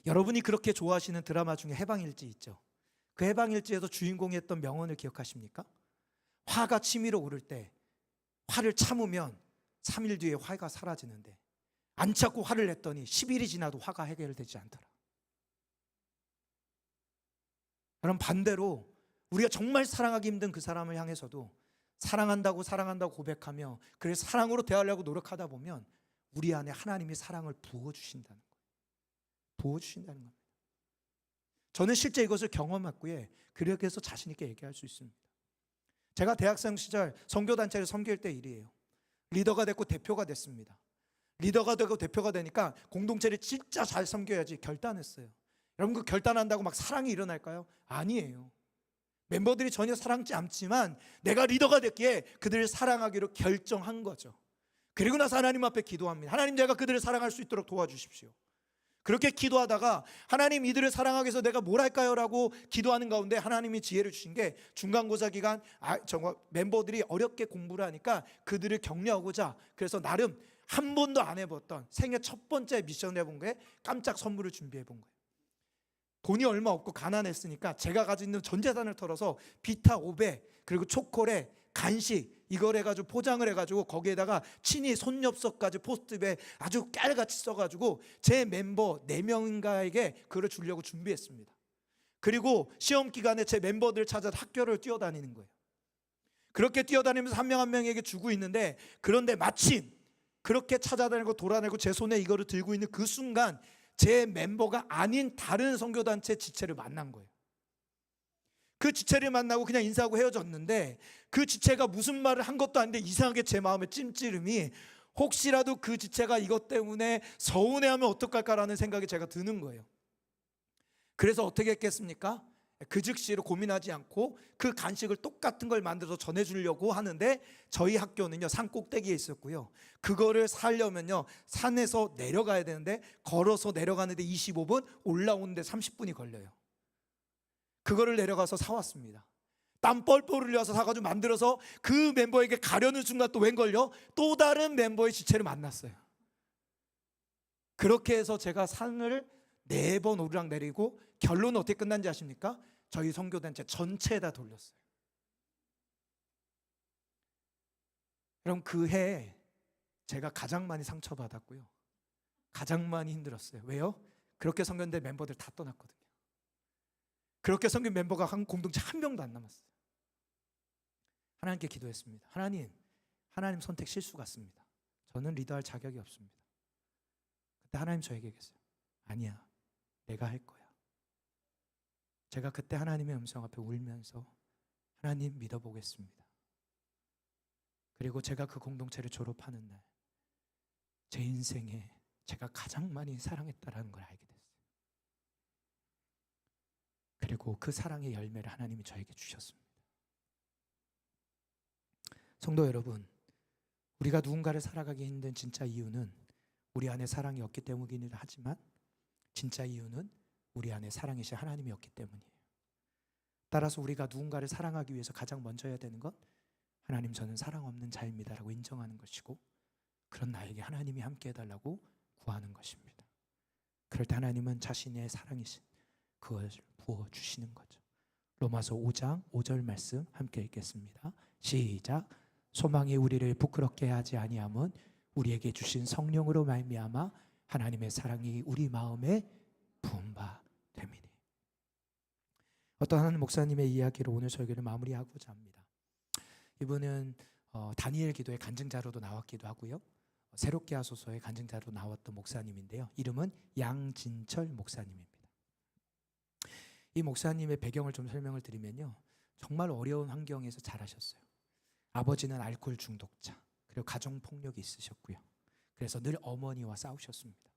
여러분이 그렇게 좋아하시는 드라마 중에 해방일지 있죠. 그 해방일지에서 주인공이 했던 명언을 기억하십니까? 화가 치밀어 오를 때 화를 참으면 3일 뒤에 화가 사라지는데 안 참고 화를 냈더니 10일이 지나도 화가 해결되지 않더라. 여러분, 반대로 우리가 정말 사랑하기 힘든 그 사람을 향해서도 사랑한다고 고백하며 그를 사랑으로 대하려고 노력하다 보면 우리 안에 하나님이 사랑을 부어주신다는 거예요. 부어주신다는 겁니다. 저는 실제 이것을 경험했고요, 그렇게 해서 자신 있게 얘기할 수 있습니다. 제가 대학생 시절 선교단체를 섬길 때 일이에요. 리더가 됐고 대표가 됐습니다. 리더가 되고 대표가 되니까 공동체를 진짜 잘 섬겨야지 결단했어요. 여러분, 그 결단한다고 막 사랑이 일어날까요? 아니에요. 멤버들이 전혀 사랑지 않지만 내가 리더가 됐기에 그들을 사랑하기로 결정한 거죠. 그리고 나서 하나님 앞에 기도합니다. 하나님, 제가 그들을 사랑할 수 있도록 도와주십시오. 그렇게 기도하다가 하나님, 이들을 사랑하기 위해서 내가 뭘 할까요? 라고 기도하는 가운데 하나님이 지혜를 주신 게 중간고사 기간 멤버들이 어렵게 공부를 하니까 그들을 격려하고자, 그래서 나름 한 번도 안 해봤던 생애 첫 번째 미션을 해본 거에 깜짝 선물을 준비해 본 거예요. 돈이 얼마 없고 가난했으니까 제가 가지고 있는 전 재산을 털어서 비타 500 그리고 초콜릿, 간식 이걸 해가지고 포장을 해가지고 거기에다가 친히 손엽서까지 포스트잇에 아주 깨알같이 써가지고 제 멤버 4명인가에게 그걸 주려고 준비했습니다. 그리고 시험 기간에 제 멤버들 찾아 학교를 뛰어다니는 거예요. 그렇게 뛰어다니면서 한 명 한 명에게 주고 있는데, 그런데 마침 그렇게 찾아다니고 돌아다니고 제 손에 이거를 들고 있는 그 순간 제 멤버가 아닌 다른 선교단체 지체를 만난 거예요. 그 지체를 만나고 그냥 인사하고 헤어졌는데 그 지체가 무슨 말을 한 것도 아닌데 이상하게 제 마음에 찜찌름이 혹시라도 그 지체가 이것 때문에 서운해하면 어떡할까라는 생각이 제가 드는 거예요. 그래서 어떻게 했겠습니까? 그 즉시로 고민하지 않고 그 간식을 똑같은 걸 만들어서 전해주려고 하는데 저희 학교는요 산 꼭대기에 있었고요. 그거를 사려면요 산에서 내려가야 되는데 걸어서 내려가는데 25분, 올라오는데 30분이 걸려요. 그거를 내려가서 사왔습니다. 땀 뻘뻘 흘려서 사가지고 만들어서 그 멤버에게 가려는 순간 또 웬걸요? 또 다른 멤버의 지체를 만났어요. 그렇게 해서 제가 산을 4번 오르락내리고 결론은 어떻게 끝난지 아십니까? 저희 선교단체 전체에다 돌렸어요. 그럼 그 해에 제가 가장 많이 상처받았고요, 가장 많이 힘들었어요. 왜요? 그렇게 선교대 멤버들 다 떠났거든요. 그렇게 선교 멤버가 한 공동체 한 명도 안 남았어요. 하나님께 기도했습니다. 하나님 선택 실수 같습니다. 저는 리더할 자격이 없습니다. 그때 하나님 저에게 얘기했어요. 아니야, 내가 할 거야. 제가 그때 하나님의 음성 앞에 울면서 하나님 믿어보겠습니다. 그리고 제가 그 공동체를 졸업하는 날 제 인생에 제가 가장 많이 사랑했다라는 걸 알게 됐어요. 그리고 그 사랑의 열매를 하나님이 저에게 주셨습니다. 성도 여러분, 우리가 누군가를 살아가기 힘든 진짜 이유는 우리 안에 사랑이 없기 때문이긴 하지만 진짜 이유는 우리 안에 사랑이신 하나님이 없기 때문이에요. 따라서 우리가 누군가를 사랑하기 위해서 가장 먼저 해야 되는 건 하나님 저는 사랑 없는 자입니다라고 인정하는 것이고, 그런 나에게 하나님이 함께 해달라고 구하는 것입니다. 그럴 때 하나님은 자신의 사랑이신 그걸 부어주시는 거죠. 로마서 5장 5절 말씀 함께 읽겠습니다. 시작. 소망이 우리를 부끄럽게 하지 아니함은 우리에게 주신 성령으로 말미암아 하나님의 사랑이 우리 마음에 부은 바 됨이니. 어떤 한 목사님의 이야기로 오늘 설교를 마무리하고자 합니다. 이분은 다니엘 기도의 간증자로도 나왔기도 하고요, 새롭게 하소서의 간증자로 나왔던 목사님인데요, 이름은 양진철 목사님입니다. 이 목사님의 배경을 좀 설명을 드리면요, 정말 어려운 환경에서 자라셨어요. 아버지는 알코올 중독자, 그리고 가정폭력이 있으셨고요. 그래서 늘 어머니와 싸우셨습니다.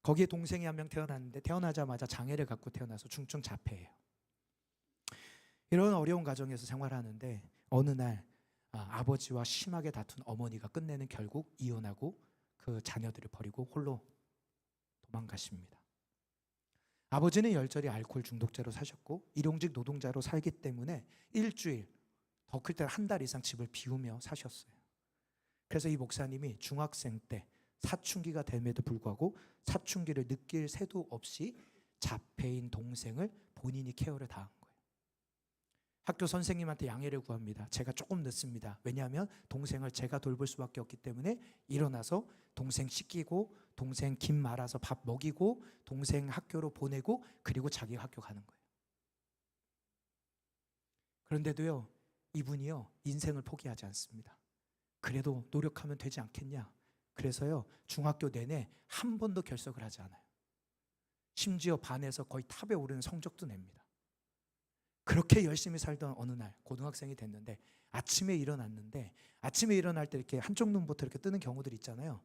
거기에 동생이 한 명 태어났는데 태어나자마자 장애를 갖고 태어나서 중증 자폐예요. 이런 어려운 가정에서 생활하는데 어느 날 아버지와 심하게 다툰 어머니가 끝내는 결국 이혼하고 그 자녀들을 버리고 홀로 도망가십니다. 아버지는 열절히 알코올 중독자로 사셨고 일용직 노동자로 살기 때문에 일주일, 더 클 때 한 달 이상 집을 비우며 사셨어요. 그래서 이 목사님이 중학생 때 사춘기가 됨에도 불구하고 사춘기를 느낄 새도 없이 자폐인 동생을 본인이 케어를 다 한 거예요. 학교 선생님한테 양해를 구합니다. 제가 조금 늦습니다. 왜냐하면 동생을 제가 돌볼 수밖에 없기 때문에 일어나서 동생 씻기고 동생 김 말아서 밥 먹이고 동생 학교로 보내고 그리고 자기 학교 가는 거예요. 그런데도요, 이분이요 인생을 포기하지 않습니다. 그래도 노력하면 되지 않겠냐. 그래서요 중학교 내내 한 번도 결석을 하지 않아요. 심지어 반에서 거의 탑에 오르는 성적도 냅니다. 그렇게 열심히 살던 어느 날 고등학생이 됐는데 아침에 일어났는데 아침에 일어날 때 이렇게 한쪽 눈부터 이렇게 뜨는 경우들 있잖아요.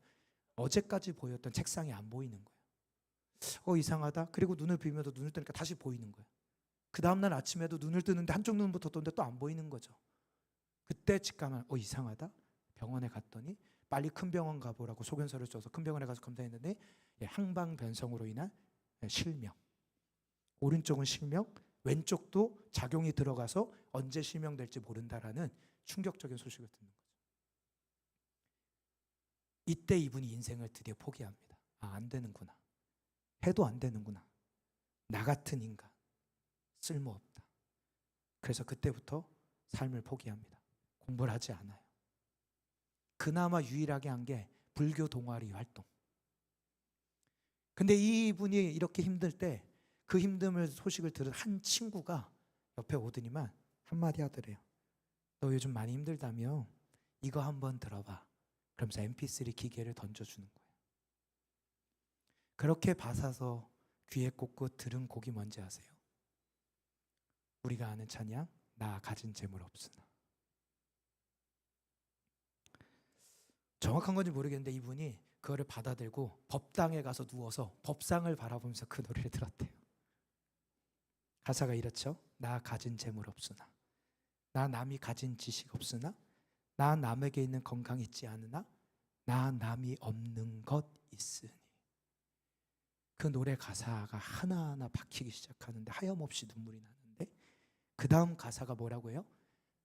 어제까지 보였던 책상이 안 보이는 거예요. 이상하다. 그리고 눈을 비비면서 눈을 뜨니까 다시 보이는 거예요. 그 다음날 아침에도 눈을 뜨는데 한쪽 눈부터 떴는데 또 안 보이는 거죠. 그때 직감한 이상하다. 병원에 갔더니 빨리 큰 병원 가보라고 소견서를 써서 큰 병원에 가서 검사했는데 항방변성으로 인한 실명. 오른쪽은 실명, 왼쪽도 작용이 들어가서 언제 실명될지 모른다라는 충격적인 소식을 듣는 거죠. 이때 이분이 인생을 드디어 포기합니다. 안 되는구나. 해도 안 되는구나. 나 같은 인간 쓸모없다. 그래서 그때부터 삶을 포기합니다. 공부를 하지 않아요. 그나마 유일하게 한 게 불교 동아리 활동. 근데 이분이 이렇게 힘들 때 그 힘듦을 소식을 들은 한 친구가 옆에 오더니만 한마디 하더래요. 너 요즘 많이 힘들다며? 이거 한번 들어봐. 그러면서 MP3 기계를 던져주는 거예요. 그렇게 받아서 귀에 꽂고 들은 곡이 뭔지 아세요? 우리가 아는 찬양, 나 가진 재물 없으나. 정확한 건지 모르겠는데 이분이 그거를 받아들고 법당에 가서 누워서 법상을 바라보면서 그 노래를 들었대요. 가사가 이렇죠. 나 가진 재물 없으나, 나 남이 가진 지식 없으나, 나 남에게 있는 건강 있지 않으나, 나 남이 없는 것 있으니. 그 노래 가사가 하나하나 박히기 시작하는데 하염없이 눈물이 나는데, 그 다음 가사가 뭐라고 해요?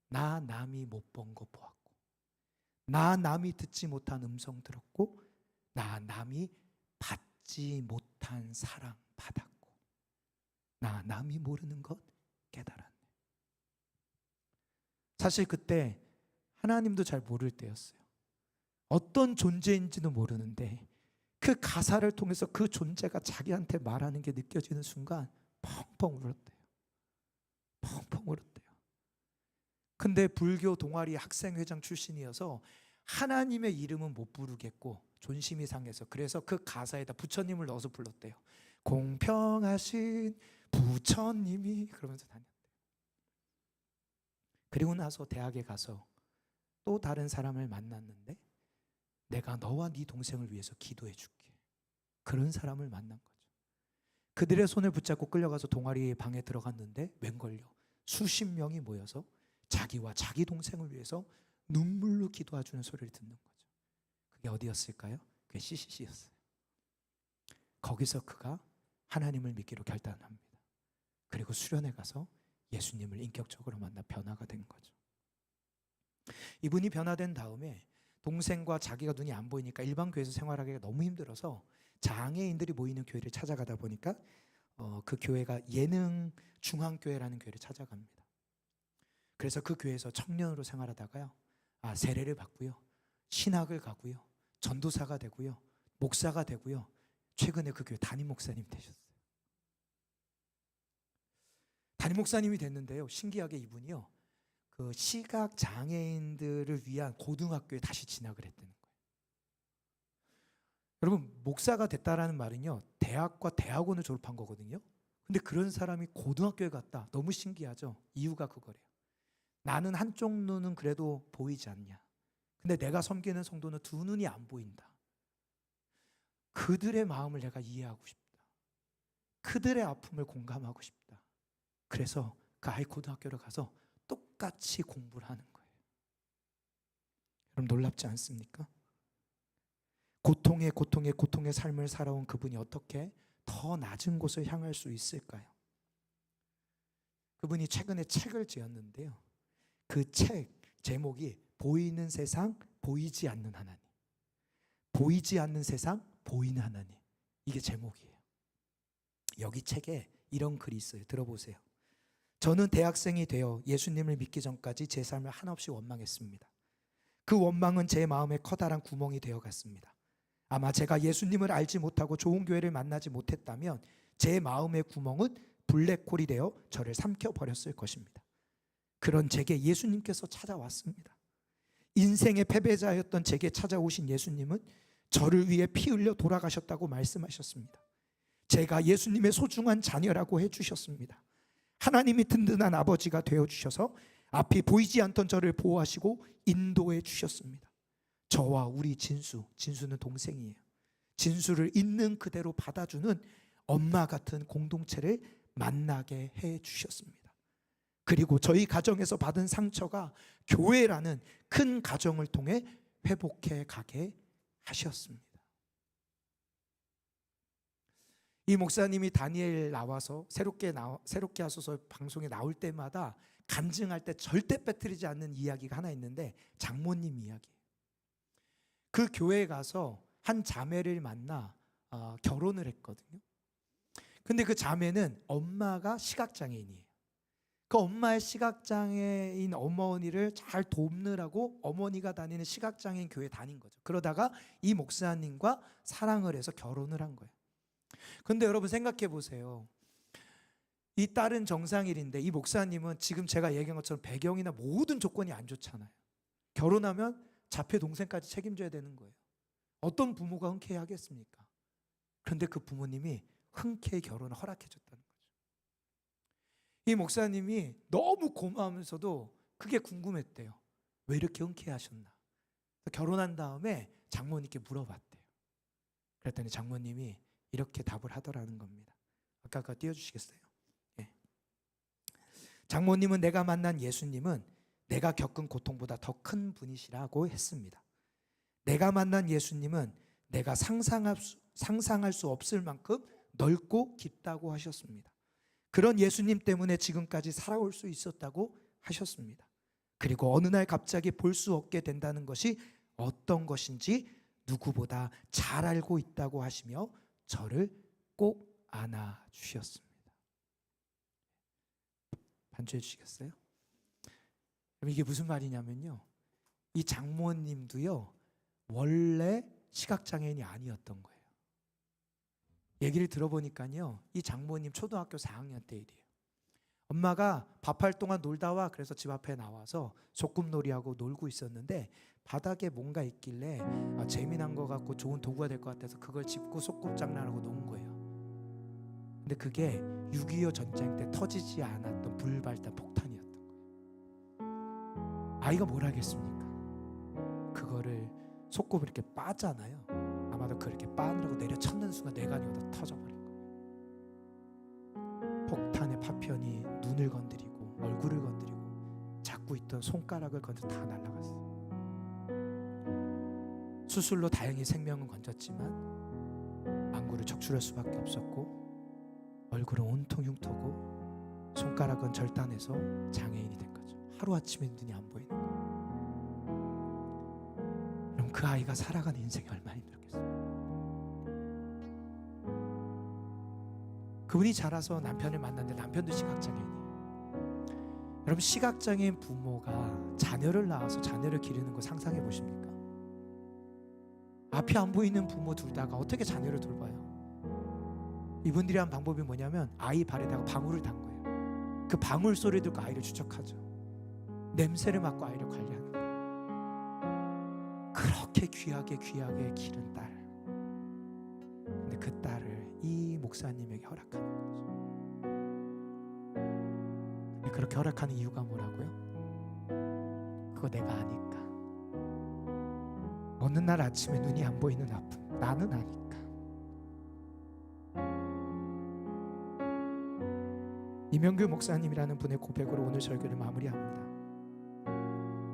나 남이 못 본 거 보았고, 나 남이 듣지 못한 음성 들었고, 나 남이 받지 못한 사랑 받았고, 나 남이 모르는 것 깨달았네. 사실 그때 하나님도 잘 모를 때였어요. 어떤 존재인지도 모르는데 그 가사를 통해서 그 존재가 자기한테 말하는 게 느껴지는 순간 펑펑 울었대요. 펑펑 울었대요. 근데 불교 동아리 학생회장 출신이어서 하나님의 이름은 못 부르겠고 존심이 상해서, 그래서 그 가사에다 부처님을 넣어서 불렀대요. 공평하신 부처님이, 그러면서 다녔대요. 그리고 나서 대학에 가서 또 다른 사람을 만났는데, 내가 너와 네 동생을 위해서 기도해 줄게. 그런 사람을 만난 거죠. 그들의 손을 붙잡고 끌려가서 동아리 방에 들어갔는데 웬걸요, 수십 명이 모여서 자기와 자기 동생을 위해서 눈물로 기도해주는 소리를 듣는 거죠. 그게 어디였을까요? 그게 CCC였어요. 거기서 그가 하나님을 믿기로 결단합니다. 그리고 수련회 가서 예수님을 인격적으로 만나 변화가 된 거죠. 이분이 변화된 다음에 동생과 자기가 눈이 안 보이니까 일반 교회에서 생활하기가 너무 힘들어서 장애인들이 모이는 교회를 찾아가다 보니까 그 교회가 예능 중앙교회라는 교회를 찾아갑니다. 그래서 그 교회에서 청년으로 생활하다가요, 세례를 받고요, 신학을 가고요, 전도사가 되고요, 목사가 되고요, 최근에 그 교회 담임 목사님 되셨어요. 담임 목사님이 됐는데요, 신기하게 이분이요, 그 시각 장애인들을 위한 고등학교에 다시 진학을 했다는 거예요. 여러분, 목사가 됐다라는 말은요, 대학과 대학원을 졸업한 거거든요. 근데 그런 사람이 고등학교에 갔다. 너무 신기하죠. 이유가 그거래요. 나는 한쪽 눈은 그래도 보이지 않냐, 근데 내가 섬기는 성도는 두 눈이 안 보인다. 그들의 마음을 내가 이해하고 싶다. 그들의 아픔을 공감하고 싶다. 그래서 그 아이 고등학교를 가서 똑같이 공부를 하는 거예요. 여러분, 놀랍지 않습니까? 고통의 삶을 살아온 그분이 어떻게 더 낮은 곳을 향할 수 있을까요? 그분이 최근에 책을 지었는데요, 그 책 제목이 보이는 세상, 보이지 않는 하나님. 보이지 않는 세상, 보이는 하나님. 이게 제목이에요. 여기 책에 이런 글이 있어요. 들어보세요. 저는 대학생이 되어 예수님을 믿기 전까지 제 삶을 한없이 원망했습니다. 그 원망은 제 마음에 커다란 구멍이 되어갔습니다. 아마 제가 예수님을 알지 못하고 좋은 교회를 만나지 못했다면 제 마음의 구멍은 블랙홀이 되어 저를 삼켜버렸을 것입니다. 그런 제게 예수님께서 찾아왔습니다. 인생의 패배자였던 제게 찾아오신 예수님은 저를 위해 피 흘려 돌아가셨다고 말씀하셨습니다. 제가 예수님의 소중한 자녀라고 해주셨습니다. 하나님이 든든한 아버지가 되어주셔서 앞이 보이지 않던 저를 보호하시고 인도해 주셨습니다. 저와 우리 진수는 동생이에요. 진수를 있는 그대로 받아주는 엄마 같은 공동체를 만나게 해 주셨습니다. 그리고 저희 가정에서 받은 상처가 교회라는 큰 가정을 통해 회복해 가게 하셨습니다. 이 목사님이 다니엘 나와서 새롭게 하소서 방송에 나올 때마다 간증할 때 절대 빼뜨리지 않는 이야기가 하나 있는데, 장모님 이야기예요. 그 교회에 가서 한 자매를 만나 결혼을 했거든요. 근데 그 자매는 엄마가 시각장애인이에요. 그 엄마의 시각장애인 어머니를 잘 돕느라고 어머니가 다니는 시각장애인 교회에 다닌 거죠. 그러다가 이 목사님과 사랑을 해서 결혼을 한 거예요. 근데 여러분 생각해 보세요. 이 딸은 정상일인데 이 목사님은 지금 제가 얘기한 것처럼 배경이나 모든 조건이 안 좋잖아요. 결혼하면 자폐 동생까지 책임져야 되는 거예요. 어떤 부모가 흔쾌히 하겠습니까? 그런데 그 부모님이 흔쾌히 결혼을 허락해 줬다는 거죠. 이 목사님이 너무 고마우면서도 그게 궁금했대요. 왜 이렇게 흔쾌히 하셨나? 결혼한 다음에 장모님께 물어봤대요. 그랬더니 장모님이 이렇게 답을 하더라는 겁니다. 아까 그거 띄워주시겠어요? 예. 장모님은 내가 만난 예수님은 내가 겪은 고통보다 더 큰 분이시라고 했습니다. 내가 만난 예수님은 내가 상상할 수 없을 만큼 넓고 깊다고 하셨습니다. 그런 예수님 때문에 지금까지 살아올 수 있었다고 하셨습니다. 그리고 어느 날 갑자기 볼 수 없게 된다는 것이 어떤 것인지 누구보다 잘 알고 있다고 하시며 저를 꼭 안아주셨습니다. 반주해 주시겠어요? 그럼 이게 무슨 말이냐면요, 이 장모님도요 원래 시각장애인이 아니었던 거예요. 얘기를 들어보니까요, 이 장모님 초등학교 4학년 때 일이에요. 엄마가 밥할 동안 놀다 와 그래서 집 앞에 나와서 소꿉놀이하고 놀고 있었는데 바닥에 뭔가 있길래 재미난 거 같고 좋은 도구가 될 것 같아서 그걸 짚고 소꿉장난하고 논 거예요. 근데 그게 6.25 전쟁 때 터지지 않았던 불발탄 폭탄이었던 거예요. 아이가 뭘 하겠습니까? 그거를 소꿉을 이렇게 빠잖아요. 아마도 그렇게 빠느라고 내려쳤는 순간 뇌관이 오다 터져버린 거예요. 폭탄의 파편이 눈을 건드리고 얼굴을 건드리고 잡고 있던 손가락을 건드려 다 날아갔어요. 수술로 다행히 생명은 건졌지만 망구를 적출할 수밖에 없었고 얼굴은 온통 흉터고 손가락은 절단해서 장애인이 된 거죠. 하루아침에 눈이 안 보이는 거예요. 그럼 그 아이가 살아가는 인생이 얼마나 힘들겠어요. 그분이 자라서 남편을 만났는데 남편도 시각장애인이에요. 여러분, 시각장애인 부모가 자녀를 낳아서 자녀를 기르는 거 상상해 보십니까? 앞이 안 보이는 부모 둘 다가 어떻게 자녀를 돌봐요? 이분들이 한 방법이 뭐냐면 아이 발에다가 방울을 단 거예요. 그 방울 소리 듣고 아이를 추적하죠. 냄새를 맡고 아이를 관리하는 거예요. 그렇게 귀하게 기른 딸. 근데 그 딸을 이 목사님에게 허락하는 거죠. 근데 그렇게 허락하는 이유가 뭐라고요? 그거 내가 아니까. 어느 날 아침에 눈이 안 보이는 아픔 나는 아니까. 이명규 목사님이라는 분의 고백으로 오늘 설교를 마무리합니다.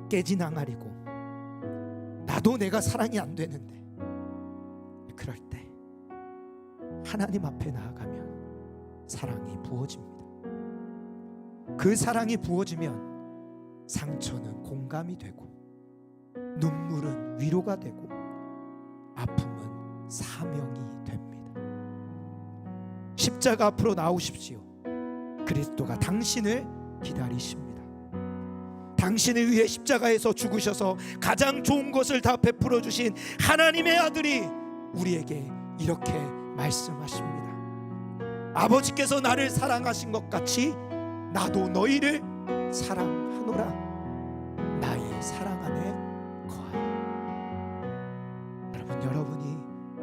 깨진 항아리고 나도 내가 사랑이 안 되는데 그럴 때 하나님 앞에 나아가면 사랑이 부어집니다. 그 사랑이 부어지면 상처는 공감이 되고 눈물은 위로가 되고 아픔은 사명이 됩니다. 십자가 앞으로 나오십시오. 그리스도가 당신을 기다리십니다. 당신을 위해 십자가에서 죽으셔서 가장 좋은 것을 다 베풀어 주신 하나님의 아들이 우리에게 이렇게 말씀하십니다. 아버지께서 나를 사랑하신 것 같이 나도 너희를 사랑하노라. 나의 사랑 안에 거하라. 여러분이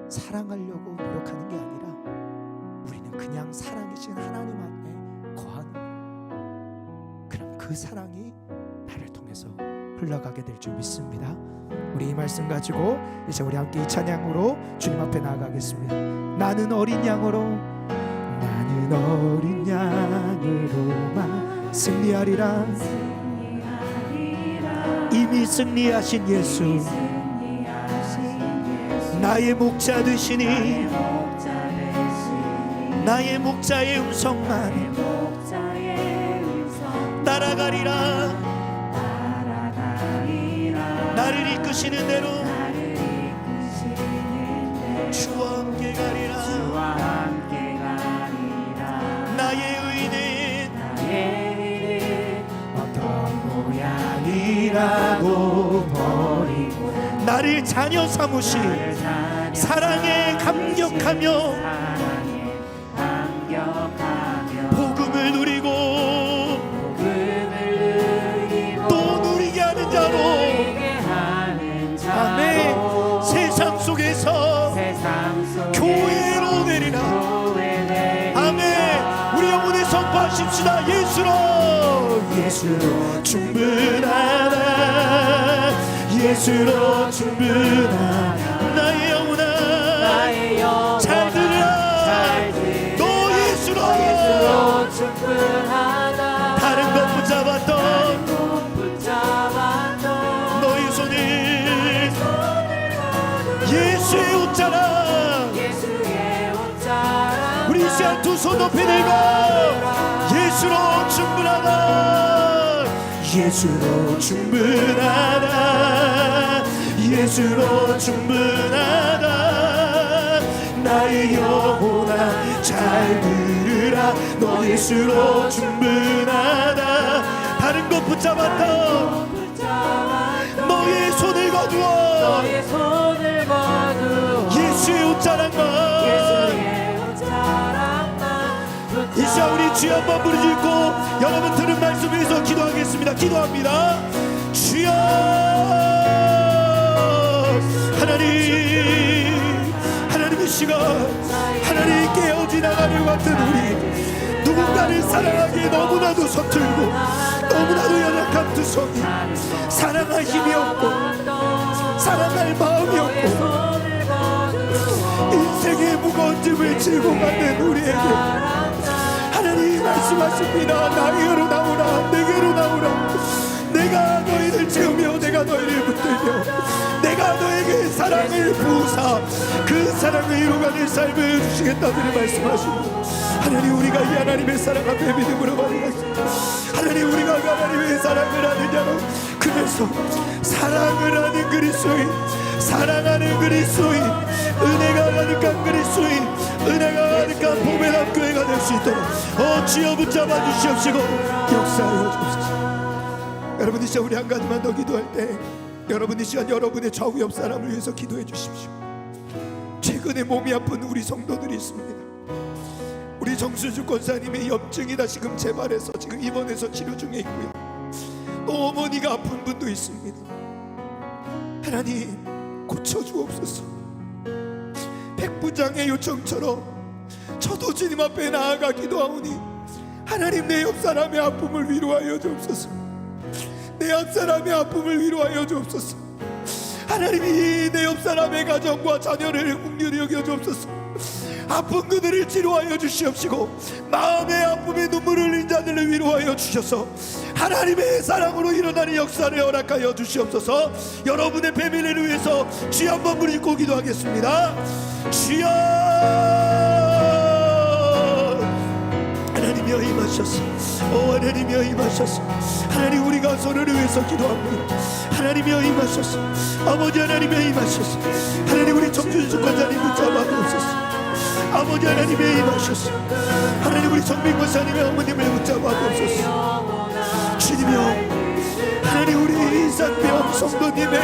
사랑하려고 노력하는 게 아니라 우리는 그냥 사랑이신 하나님 안에 거하는 거예요. 그럼 그 사랑이 나를 통해서 흘러가게 될 줄 믿습니다. 우리 이 말씀 가지고 이제 우리 함께 이 찬양으로 주님 앞에 나아가겠습니다. 나는 어린 양으로만 승리하리라. 이미 승리하신 예수, 나의 목자 되시니 나의 목자의 음성만 따라가리라. 나를 이끄시는 대로 주와 함께 가리라. 나의 의는 어떤 모양이라도 버리고 나를 자녀 삼으시 사랑에 감격하며 복음을 누리고 또 누리게 하는 자로 기도하십시다. 예수로 충분하다. 예수로 충분하다. 나의 영혼아 잘 들으라. 너 예수로 충분하다. 다른 것 붙잡았던 너의 손을 예수의 옷자락. 우리 이 시간 두 손 높이 들고 예수로 충분하다. 예수로 충분하다. 예수로 충분하다. 나의 영혼아 잘 들으라. 너 예수로 충분하다. 다른 것 붙잡았던 너의 손을 거두어 예수의 옷자락만 이 시간 우리 주여 한번 부르짖고 여러분 들은 말씀 위해서 기도하겠습니다. 기도합니다. 주여 하나님 이 시간 하나님 깨어지 나가는 것 같은 우리 누군가를 사랑하기에 너무나도 서툴고 너무나도 연약한 두성이 사랑할 힘이 없고 사랑할 마음이 없고 인생의 무거운 짐을 지고 가는 우리에게 하나님 말씀하십니다. 나에게로 나오라. 내게로 나오라. 내가 너희를 채우며 내가 너희를 붙들며 내가 너에게 사랑을 부으사 그 사랑을 이루어가는 삶을 주시겠다는 말씀하십니다. 하나님 우리가 이 하나님의 사랑 앞에 믿음으로 말하겠습니다. 하나님 우리가 하나님의 사랑을 하는 자로 그래서 사랑을 하는 그리스도인 사랑하는 그리스도인 은혜가 가득한 그리스도인 은혜가 가득한 보배남 교회가 될 수 있도록 주여 붙잡아 주시옵시고 역사하여 주옵소서. 여러분 이 시간 우리 한 가지만 더 기도할 때 여러분 이 시간 여러분의 좌우 옆 사람을 위해서 기도해 주십시오. 최근에 몸이 아픈 우리 성도들이 있습니다. 우리 정순주 권사님의 염증이 다시금 재발해서 지금 입원해서 치료 중에 있고요. 또 어머니가 아픈 분도 있습니다. 하나님 고쳐주옵소서. 백부장의 요청처럼 저도 주님 앞에 나아가 기도하오니 하나님 내 옆사람의 아픔을 위로하여 주옵소서. 내 옆사람의 아픔을 위로하여 주옵소서. 하나님이 내 옆사람의 가정과 자녀를 긍휼히 여겨 주옵소서. 아픈 그들을 치료하여 주시옵시고 마음의 아픔에 눈물을 흘린 자들을 위로하여 주셔서 하나님의 사랑으로 일어나는 역사를 허락하여 주시옵소서. 여러분의 패밀리를 위해서 주여 한번 부르짖고 기도하겠습니다. 주여 하나님이여 임하셔서 하나님이여 임하셔서 하나님 우리가 서로를 위해서 기도합니다. 하나님이여 임하셔서 아버지 하나님이여 임하셔서 하나님 우리 정준수 권사님 붙잡아 주옵소서. 아버지 하나님의 임하셔서 하나님 우리 정민 권사님의 어머님을 붙잡아 주옵소서. 주님이여 하나님 우리 이산병 성도님의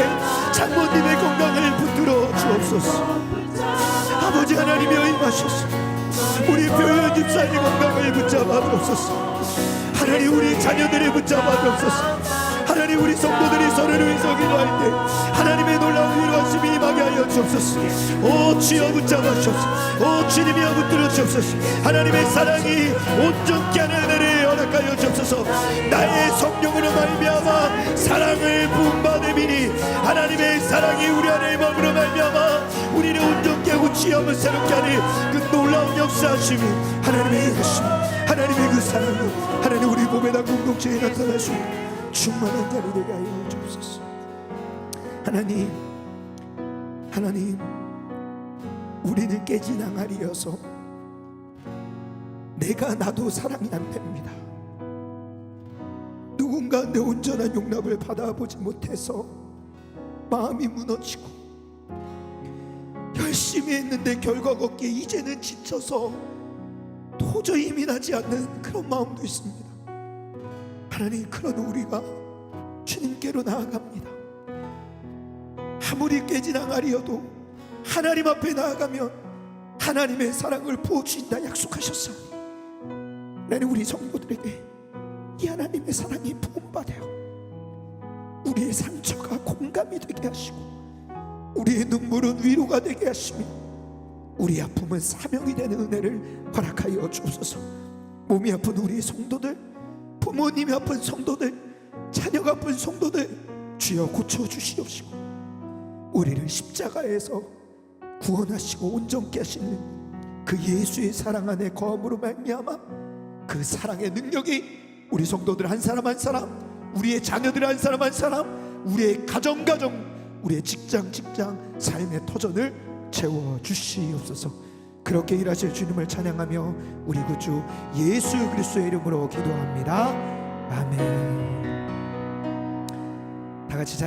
장모님의 건강을 붙들어 주옵소서. 아버지 하나님이여 임하셔서 우리 표현 집사님 건강을 붙잡아 주옵소서. 하나님 우리 자녀들을 붙잡아 주옵소서. 하나님 우리 성도들이 서로를 위해서 기도할 때 하나님의 놀라운 위로하심이 임하게 하여 주옵소서. 오 주여 붙잡아 주옵소서. 오 주님이여 붙들어 주옵소서. 하나님의 사랑이 온전케 하는 은혜를 허락하여 주옵소서. 나의 성령으로 말미암아 사랑을 부음받음이니 하나님의 사랑이 우리 안에 머물러 말미암아 우리를 온전케 하고 취함을 새롭게 하는 그 놀라운 역사하심이 하나님의 일하심 하나님의 그 사랑이 하나님 우리 몸에다 공동체에 나타나시고 충만한 자리 되게 하여 주옵소서. 하나님 우리는 깨진 항아리여서 내가 나도 사랑이 안 됩니다. 누군가 내 온전한 용납을 받아보지 못해서 마음이 무너지고 열심히 했는데 결과가 없기에 이제는 지쳐서 도저히 힘이 나지 않는 그런 마음도 있습니다. 하나님 그런 우리가 주님께로 나아갑니다. 아무리 깨진 항아리여도 하나님 앞에 나아가면 하나님의 사랑을 부어주신다 약속하셨사오니 나는 우리 성도들에게 이 하나님의 사랑이 부음받아요. 우리의 상처가 공감이 되게 하시고 우리의 눈물은 위로가 되게 하시며 우리 아픔은 사명이 되는 은혜를 허락하여 주옵소서. 몸이 아픈 우리의 성도들, 부모님이 아픈 성도들, 자녀가 아픈 성도들 주여 고쳐주시옵시고 우리를 십자가에서 구원하시고 온전케 하시는 그 예수의 사랑 안에 거함으로 말미암아 그 사랑의 능력이 우리 성도들 한 사람 한 사람, 우리의 자녀들 한 사람 한 사람, 우리의 가정 우리의 직장 삶의 터전을 채워주시옵소서. 그렇게 일하실 주님을 찬양하며 우리 구주 예수 그리스도의 이름으로 기도합니다. 아멘. 다 같이 자리